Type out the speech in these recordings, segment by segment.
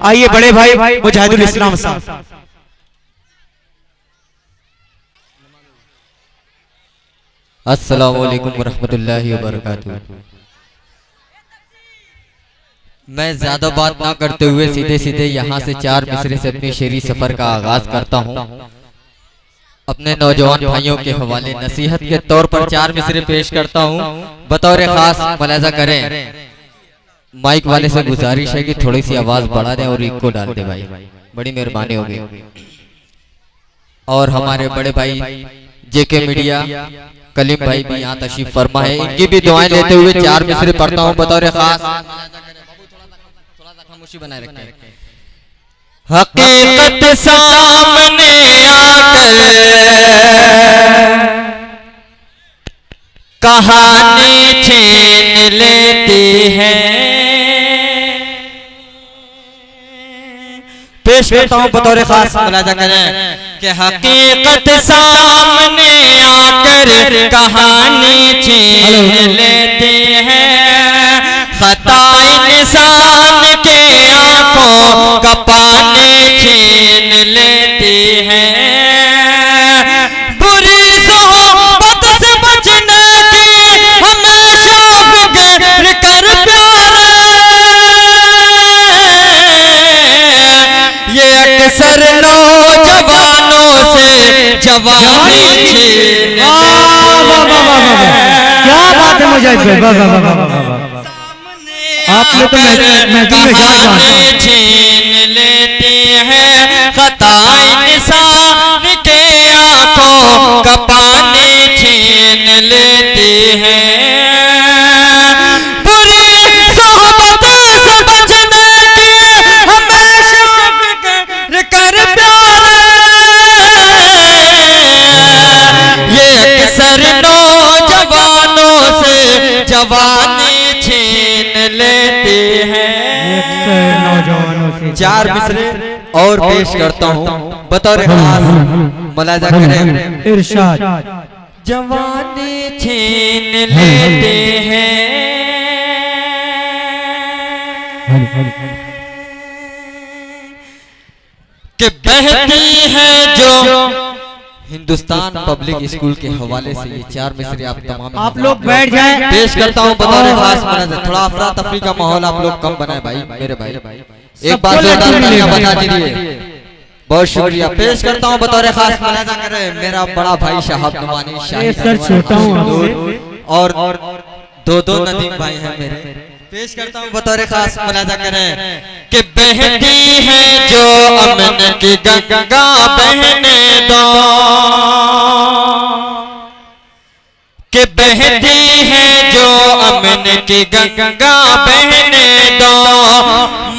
आइए बड़े भाई मुजाहिदुल इस्लाम साहब। अस्सलाम वालेकुम वरहमतुल्लाहि वबरकातुहू। मैं ज्यादा बात ना करते हुए सीधे सीधे यहाँ से चार मिसरे से अपनी शेरी सफर का आगाज करता हूँ। अपने नौजवान भाइयों के हवाले नसीहत के तौर पर चार मिसरे पेश करता हूँ। बतौर खास मुलाजा करें। माइक वाले से गुजारिश है कि थोड़ी सी आवाज बढ़ा दें और इको डाल दे भाई, बड़ी मेहरबानी होगी। और हमारे बड़े भाई जेके मीडिया कलीम भाई भी यहाँ तशरीफ फरमा है, इनकी भी दुआएं लेते हुए चार मिसरे पढ़ता हूँ बतौर खास। खामोशी बनाए रखें। हकीकत सामने आकर कहानी छीन लेती है। पेश करता हूँ बतौर खास मुलाजा करें कि हकीकत सामने आकर कहानी छीन लेती है। खता इंसान के आंखों का पानी छीन लेती है। बुरी सोहबत से बचने की हमेशा फिक्र कर प्यारे। ये अक्सर नौजवानों से जवानी छीन लेती है। क्या बात है मुजाहिद, आप लोग तो कहानी छीन लेती है। खता इंसान के आंखों का पानी छीन लेती है। बुरी सोहबत से बचने की हमेशा फिक्र कर प्यारे। ये अक्सर नौजवानों से जवानी छीन लेती है। चार मिसरे और पेश करता हूँ बतौर खास मुलाजा करें। इरशाद। जवानी छीन लेते हैं कि बहती है जो। हिंदुस्तान पब्लिक स्कूल के हवाले से ये चार मिसरे आप लोग बैठ जाएं। पेश करता हूँ बतौर खास मुलाजा। थोड़ा अफरा तफरी का माहौल आप लोग कम बनाए भाई, मेरे भाई एक बार जोरदार बता दीजिए। बहुत शुक्रिया। पेश करता हूँ बतौर खास मुलाजा करें मेरा बड़ा भाई शहाब नुमानी शाहिद और दो नदीम भाई हैं मेरे। पेश करता हूँ बतौर खास मुलाजा करें कि बहती है जो अमन की गंगा बहने दो। कि बहती है जो अमन की गंगा बहने दो।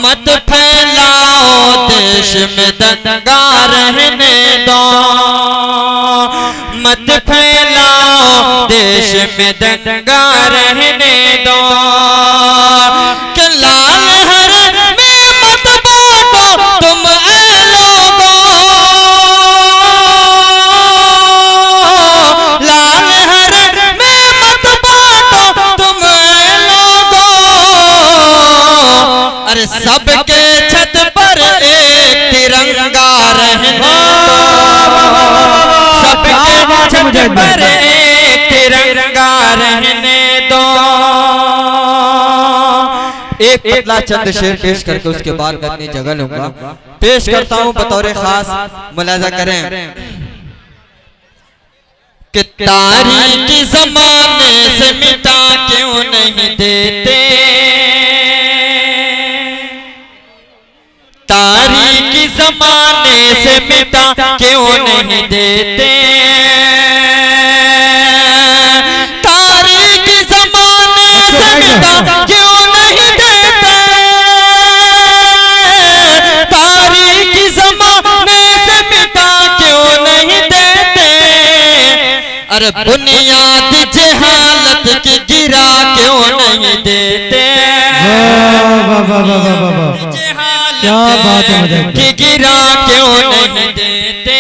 मत फैलाओ देश में दंगा रहने दो। मत फैलाओ देश में दंगा रहने दो। कि लाल हर में मत बांटो तुम ऐ लोगों। लाल हर में मत बांटो तुम ऐ लोगों। अरे सबके छत पर एक तिरंगा रहने दो। सबके छत पर एक तिरंगा रहने दो। एक पतला चंद शेर पेश करके उसके बाद मैं अपनी जगह लूंगा। पेश करता हूँ बतौर खास मुलाजा करें कि तारीखी जमाने से मिटा क्यों नहीं देते। तारीखी जमाने से मिटा क्यों नहीं देते। तारीखी जमाने से मिटा क्यों नहीं देते। तारीखी जमाने से मिटा क्यों नहीं देते। अरे बुनियाद जहालत की गिरा क्यों नहीं देते। क्या बात है कि गिरा क्यों नहीं देते।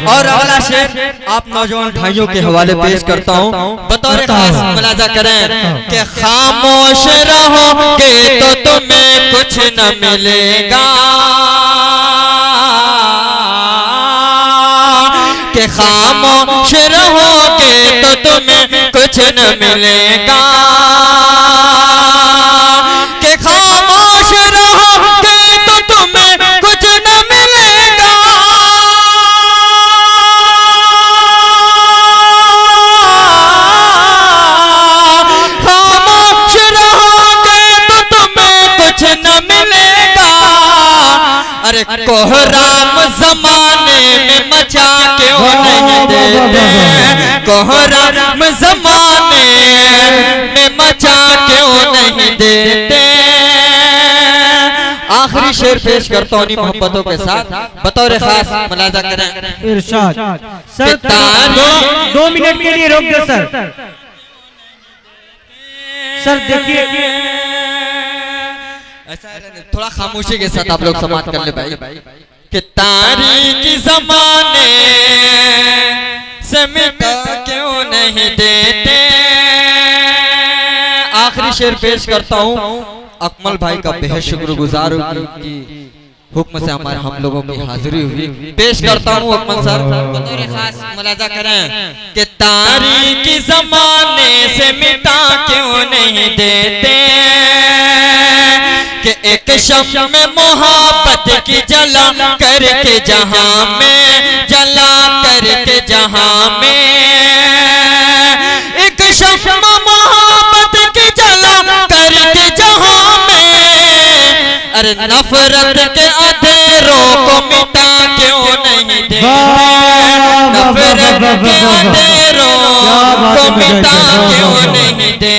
और अगला शेर आप नौजवान भाइयों के हवाले पेश करता हूँ बतौर खास मुलाजा करें कि खामोश रहोगे तो तुम्हें कुछ न मिलेगा, कि खामोश रहोगे तो तुम्हें कुछ न मिलेगा, कि खामोश रहोगे तो तुम्हें कुछ न मिलेगा। खामोश रहोगे तो तुम्हें कुछ न मिलेगा। अरे कोहराम जमाने में मचा क्यों नहीं देते, कोहराम जमाने में मचा क्यों नहीं देते। आखिरी शेर पेश करता हूँ मोहब्बतों के साथ, बतौर खास मुलाजा करें। इरशाद सर, 2 मिनट के लिए रोक दो सर। सर देखिए, थोड़ा खामोशी के साथ आप लोग समाप्त कर ले भाई। कि तारीकी जमाने से मिटा क्यों नहीं देते। आखिरी शेर पेश करता हूँ, अकमल भाई का बेहद शुक्रगुजार हूँ कि हुक्म से हमारे हम लोगों की हाजिरी हुई। पेश करता हूँ अकमल सर, बतौर खास मुलाजा करें। कि तारीकी जमाने से मिटा क्यों नहीं देते, कि एक शम में मोहब्बत की जला करके जहां में, जला करके जहां में, एक शम मोहब्बत की जला करके जहां में। अरे नफरत के अंधेरों को मिटा क्यों नहीं देते, नफरत के अंधेरों को मिटा क्यों नहीं देते।